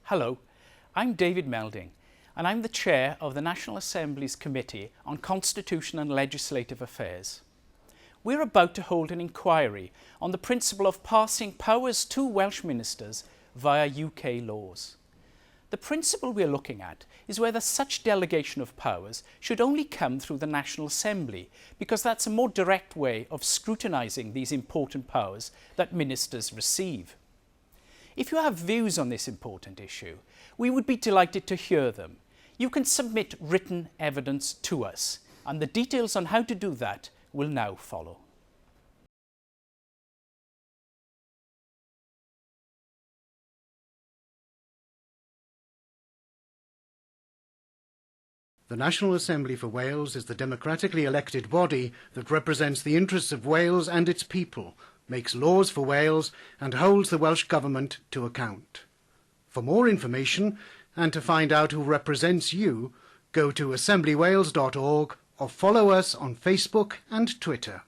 Hello, I'm David Melding and I'm the Chair of the National Assembly's Committee on Constitution and Legislative Affairs. We're about to hold an inquiry on the principle of passing powers to Welsh ministers via UK laws. The principle we're looking at is whether such delegation of powers should only come through the National Assembly, because that's a more direct way of scrutinising these important powers that ministers receive. If you have views on this important issue, we would be delighted to hear them. You can submit written evidence to us, and the details on how to do that will now follow. The National Assembly for Wales is the democratically elected body that represents the interests of Wales and its people, makes laws for Wales and holds the Welsh Government to account. For more information and to find out who represents you, go to assemblywales.org or follow us on Facebook and Twitter.